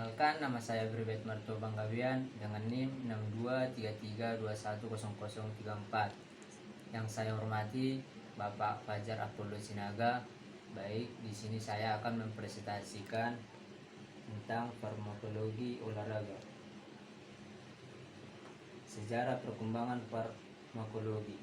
Perkenalkan, nama saya Bribet Marto Banggawian dengan NIM 6233210034. Yang saya hormati Bapak Fajar Apollo Sinaga. Baik, di sini saya akan mempresentasikan tentang farmakologi olahraga. Sejarah perkembangan farmakologi.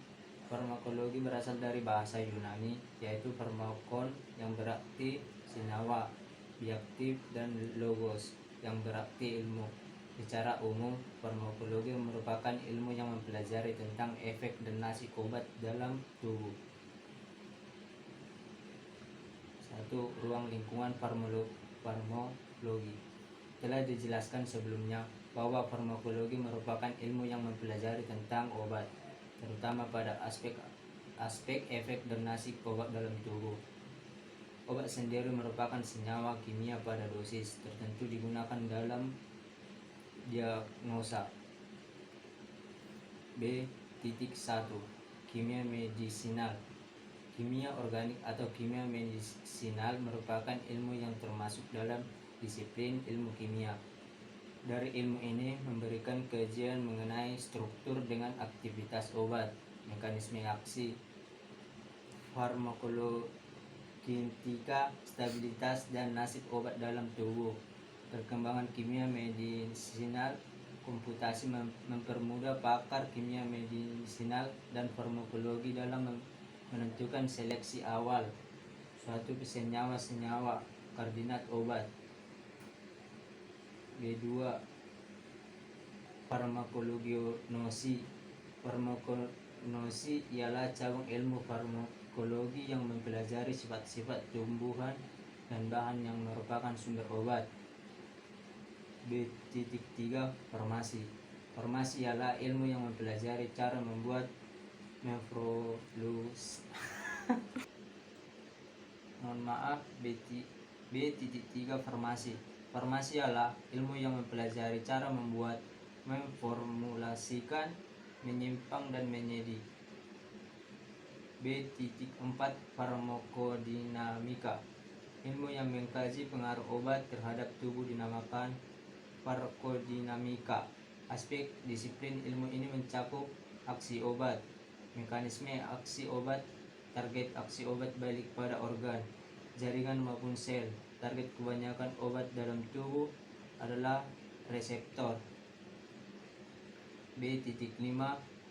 Farmakologi berasal dari bahasa Yunani, yaitu farmakon yang berarti senyawa, biaktif, dan logos yang berarti ilmu. Secara umum, farmakologi merupakan ilmu yang mempelajari tentang efek dan nasib obat dalam tubuh. 1. Ruang lingkungan farmakologi. Telah dijelaskan sebelumnya bahwa farmakologi merupakan ilmu yang mempelajari tentang obat, terutama pada aspek efek dan nasib obat dalam tubuh. Obat sendiri merupakan senyawa kimia pada dosis tertentu digunakan dalam diagnosa. B.1. Kimia medisinal. Kimia organik atau kimia medisinal merupakan ilmu yang termasuk dalam disiplin ilmu kimia. Dari ilmu ini memberikan kajian mengenai struktur dengan aktivitas obat, mekanisme aksi, farmakologinetika, stabilitas, dan nasib obat dalam tubuh. Perkembangan kimia medisinal komputasi mempermudah pakar kimia medisinal dan farmakologi dalam menentukan seleksi awal suatu senyawa-senyawa koordinat obat. B2. Farmakognosi. Farmakognosi ialah cabang ilmu farmakologi yang mempelajari sifat-sifat tumbuhan dan bahan yang merupakan sumber obat. B.3. Farmasi. Farmasi ialah ilmu yang mempelajari cara membuat B.3 Farmasi. Farmasi adalah ilmu yang mempelajari cara membuat, memformulasikan, menyimpang, dan menyedik. B.4 Farmakodinamika. Ilmu yang mengkaji pengaruh obat terhadap tubuh dinamakan farmakodinamika. Aspek disiplin ilmu ini mencakup aksi obat, mekanisme aksi obat, target aksi obat balik pada organ, jaringan maupun sel. Target kebanyakan obat dalam tubuh adalah reseptor. B.5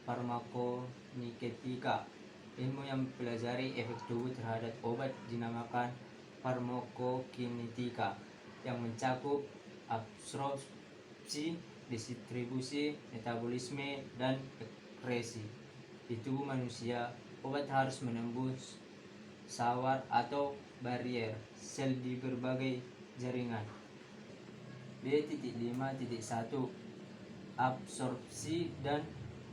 Farmakokinetika. Ilmu yang mempelajari efek tubuh terhadap obat dinamakan farmakokinetika, yang mencakup absorpsi, distribusi, metabolisme, dan ekskresi. Di tubuh manusia, obat harus menembus sawar atau barier sel di berbagai jaringan. B.5.1 Absorpsi dan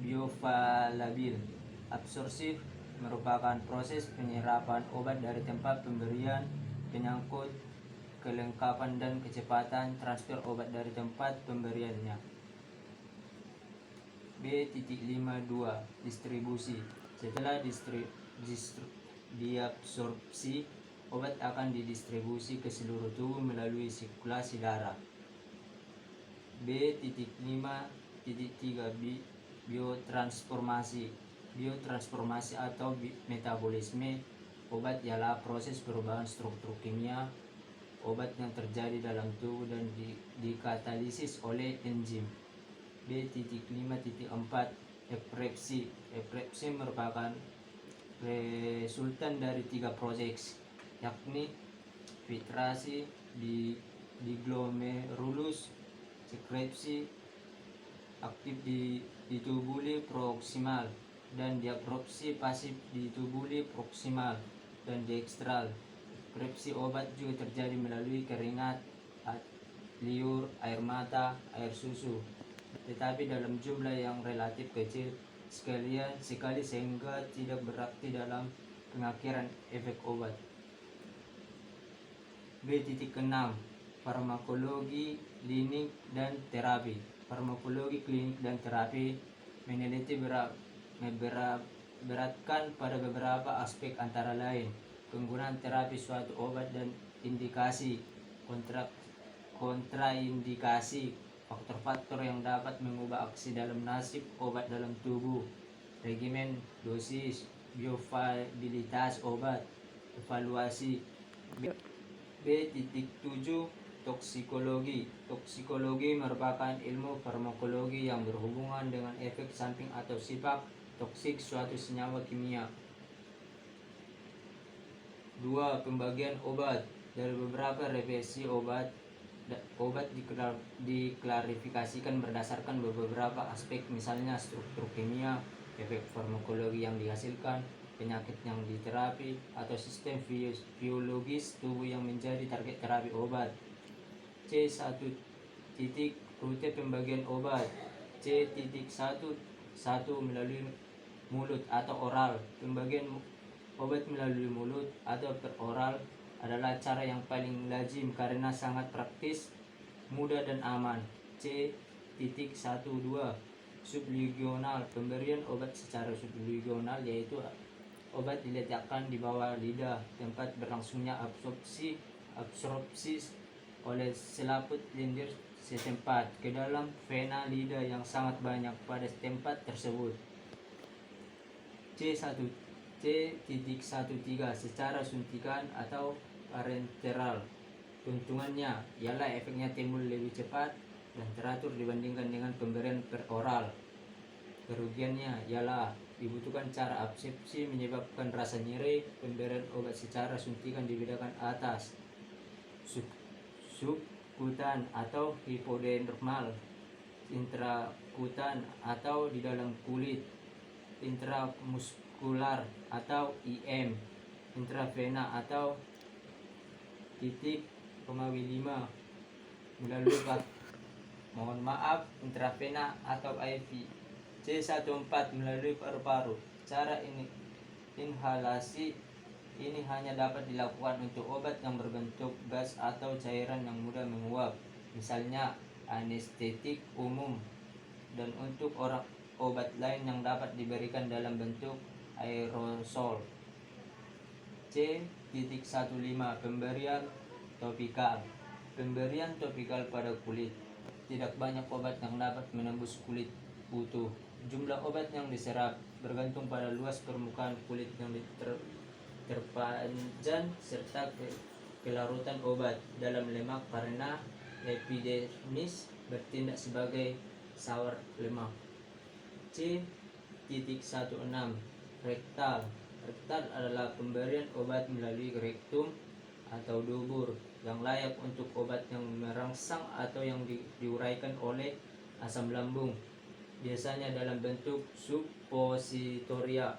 biofalabil. Absorpsi merupakan proses penyerapan obat dari tempat pemberian, penyangkut kelengkapan dan kecepatan transfer obat dari tempat pemberiannya. B.52 Distribusi. Setelah diabsorpsi, obat akan didistribusi ke seluruh tubuh melalui sirkulasi darah. B.5.3 Biotransformasi. Biotransformasi atau metabolisme obat ialah proses perubahan struktur kimia obat yang terjadi dalam tubuh dan dikatalisis oleh enzim. B.5.4 Efresi. Efresi merupakan resultan dari 3 proses, yakni filtrasi, diglomerulus, sekresi aktif di tubuli proksimal, dan diabsorpsi pasif di tubuli proksimal dan dekstral. Absorpsi obat juga terjadi melalui keringat, liur, air mata, air susu, tetapi dalam jumlah yang relatif kecil sekali sehingga tidak berarti dalam pengakhiran efek obat. B.6 Farmakologi klinik dan terapi. Farmakologi klinik dan terapi meneliti beratkan pada beberapa aspek, antara lain penggunaan terapi suatu obat dan indikasi, kontraindikasi, faktor-faktor yang dapat mengubah aksi dalam nasib obat dalam tubuh, regimen, dosis, bioavailabilitas obat, evaluasi. B.7 Toksikologi. Toksikologi merupakan ilmu farmakologi yang berhubungan dengan efek samping atau sifat toksik suatu senyawa kimia. 2. Pembagian obat. Dari beberapa revisi obat diklarifikasikan berdasarkan beberapa aspek, misalnya struktur kimia, efek farmakologi yang dihasilkan, penyakit yang diterapi, atau sistem biologis tubuh yang menjadi target terapi obat. C1. Rute pembagian obat. C.1 melalui mulut atau oral. Pembagian obat melalui mulut atau peroral adalah cara yang paling lazim karena sangat praktis, mudah dan aman. C.12 Sublingual. Pemberian obat secara sublingual yaitu obat diletakkan di bawah lidah, tempat berlangsungnya absorpsi oleh selaput lendir setempat ke dalam vena lidah yang sangat banyak pada tempat tersebut. C13 secara suntikan atau parenteral. Keuntungannya ialah efeknya timbul lebih cepat dan teratur dibandingkan dengan pemberian peroral. Kerugiannya ialah dibutuhkan cara absorpsi menyebabkan rasa nyeri. Pemberian obat secara suntikan dibedakan atas: subkutan atau hipodermal, intrakutan atau di dalam kulit, intramuskular atau IM, intravena atau 0,5 melalui intravena atau IV. C14 melalui paru-paru. Cara inhalasi ini hanya dapat dilakukan untuk obat yang berbentuk gas atau cairan yang mudah menguap, misalnya anestetik umum, dan untuk obat lain yang dapat diberikan dalam bentuk aerosol. C.15 Pemberian topikal. Pemberian topikal pada kulit. Tidak banyak obat yang dapat menembus kulit utuh. Jumlah obat yang diserap bergantung pada luas permukaan kulit yang terpanjang serta kelarutan obat dalam lemak, karena epidermis bertindak sebagai sawar lemak. C.16 Rektal. Rektal adalah pemberian obat melalui rektum atau dubur yang layak untuk obat yang merangsang atau yang diuraikan oleh asam lambung, biasanya dalam bentuk suppositoria.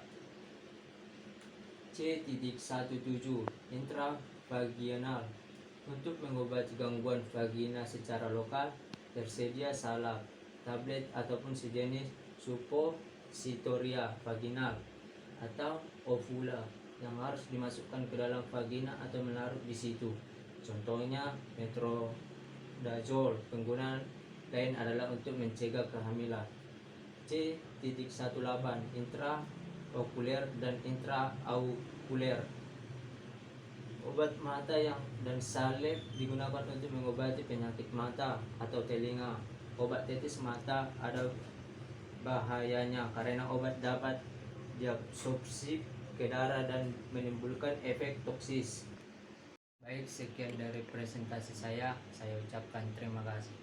C.17 Intravaginal. Untuk mengobati gangguan vagina secara lokal, tersedia salep, tablet ataupun sejenis suppositoria vaginal atau ovula yang harus dimasukkan ke dalam vagina atau melarut di situ. Contohnya metronidazole. Penggunaan lain adalah untuk mencegah kehamilan. C.18 Intraokuler dan intraaukuler. Obat mata dan salep digunakan untuk mengobati penyakit mata atau telinga. Obat tetes mata ada bahayanya karena obat dapat diabsorpsi ke darah dan menimbulkan efek toksis. Baik, sekian dari presentasi saya ucapkan terima kasih.